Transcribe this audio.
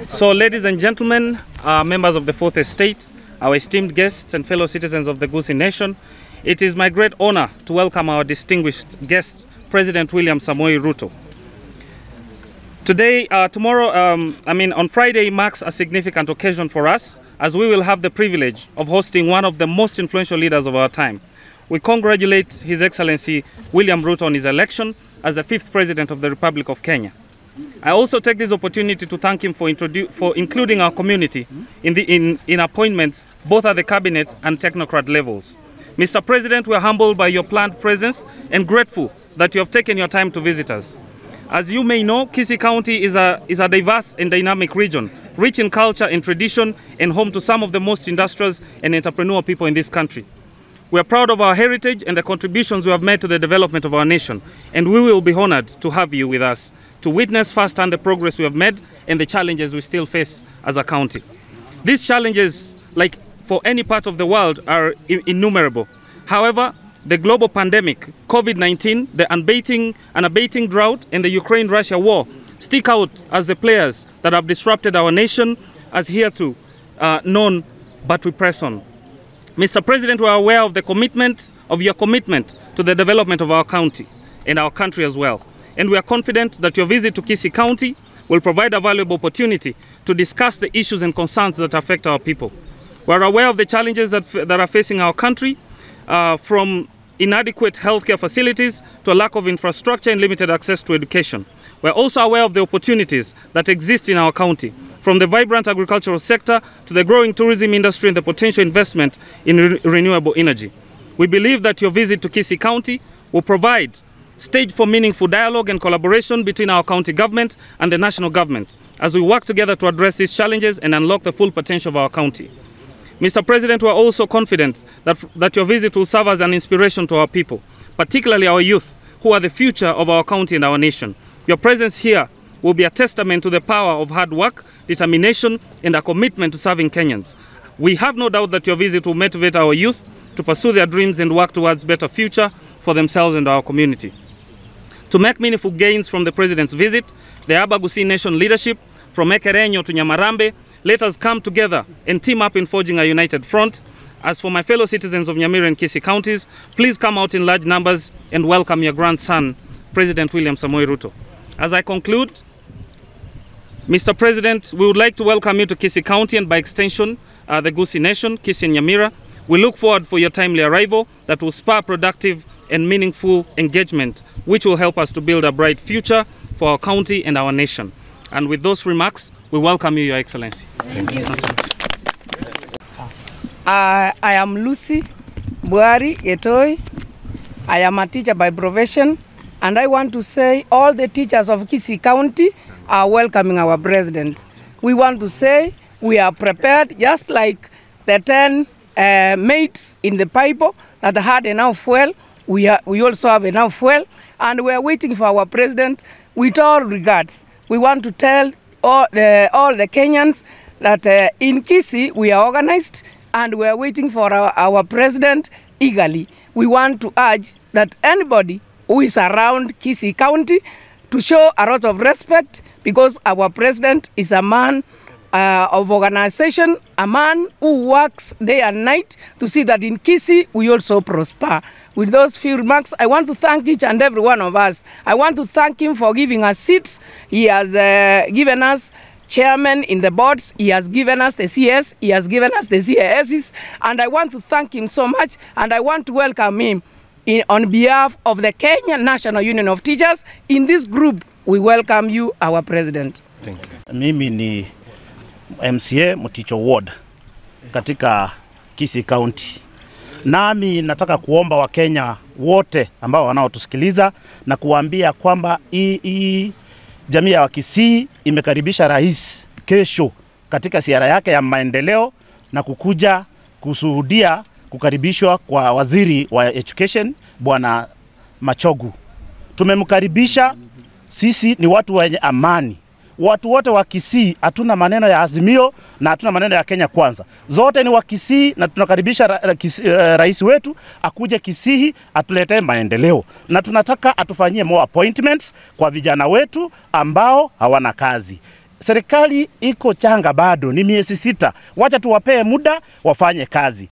So, ladies and gentlemen, members of the Fourth Estate, our esteemed guests and fellow citizens of the Gusii Nation, it is my great honor to welcome our distinguished guest, President William Samoei Ruto. Today, on Friday marks a significant occasion for us, as we will have the privilege of hosting one of the most influential leaders of our time. We congratulate His Excellency William Ruto on his election as the 5th President of the Republic of Kenya. I also take this opportunity to thank him for including our community in appointments both at the cabinet and technocrat levels. Mr. President, we are humbled by your planned presence and grateful that you have taken your time to visit us. As you may know, Kisii County is a diverse and dynamic region, rich in culture and tradition, and home to some of the most industrious and entrepreneurial people in this country. We are proud of our heritage and the contributions we have made to the development of our nation, and we will be honored to have you with us to witness firsthand the progress we have made and the challenges we still face as a county. These challenges, like for any part of the world, are innumerable. However, the global pandemic, COVID-19, the unabating drought, and the Ukraine-Russia war stick out as the players that have disrupted our nation as heretofore known, but we press on. Mr. President, we are aware of your commitment to the development of our county and our country as well. And we are confident that your visit to Kisii County will provide a valuable opportunity to discuss the issues and concerns that affect our people. We are aware of the challenges that are facing our country, from inadequate healthcare facilities to a lack of infrastructure and limited access to education. We are also aware of the opportunities that exist in our county, from the vibrant agricultural sector to the growing tourism industry and the potential investment in renewable energy. We believe that your visit to Kisii County will provide stage for meaningful dialogue and collaboration between our county government and the national government as we work together to address these challenges and unlock the full potential of our county. Mr. President, we are also confident that your visit will serve as an inspiration to our people, particularly our youth, who are the future of our county and our nation. Your presence here will be a testament to the power of hard work, determination, and a commitment to serving Kenyans. We have no doubt that your visit will motivate our youth to pursue their dreams and work towards a better future for themselves and our community. To make meaningful gains from the President's visit, the Abagusii Nation leadership, from Ekerenyo to Nyamarambe, let us come together and team up in forging a united front. As for my fellow citizens of Nyamira and Kisii counties, please come out in large numbers and welcome your grandson, President William Samoei Ruto. As I conclude, Mr. President, we would like to welcome you to Kisii County and by extension, the Gusii Nation, Kisii and Nyamira. We look forward for your timely arrival that will spur productive and meaningful engagement, which will help us to build a bright future for our county and our nation. And with those remarks, we welcome you, Your Excellency. Thank you. I am Lucy Buari Getoi. I am a teacher by profession, and I want to say all the teachers of Kisii County are welcoming our president. We want to say we are prepared, just like the 10 mates in the Bible that had enough fuel. We also have enough fuel, and we are waiting for our president with all regards. We want to tell all the Kenyans that in Kisii we are organized and we are waiting for our president eagerly. We want to urge that anybody who is around Kisii County to show a lot of respect, because our president is a man of organization, a man who works day and night to see that in Kisii we also prosper. With those few remarks, I want to thank each and every one of us. I want to thank him for giving us seats. He has given us chairman in the boards. He has given us the CS. He has given us the CASs. And I want to thank him so much. And I want to welcome him on behalf of the Kenya National Union of Teachers. In this group, we welcome you, our president. Thank you. Mimi ni MCA Muticho Ward katika Kisii County. Nami nataka kuomba Wakenya wote ambao wanaotusikiliza na kuambia kwamba hii jamii ya Kisii imekaribisha rais kesho katika ziara yake ya maendeleo na kukuja kushuhudia kukaribishwa kwa waziri wa education Bwana Machogu. Tumemkaribisha. Sisi ni watu wenye amani, watu wote wa Kisii, hatuna maneno ya Azimio na hatuna maneno ya Kenya Kwanza. Zote ni wa Kisii na tunakaribisha rais wetu akuje Kisii atuletee maendeleo. Na tunataka atufanyie more appointments kwa vijana wetu ambao hawana kazi. Serikali iko changa bado, ni miezi 6. Wacha tuwapee muda wafanye kazi.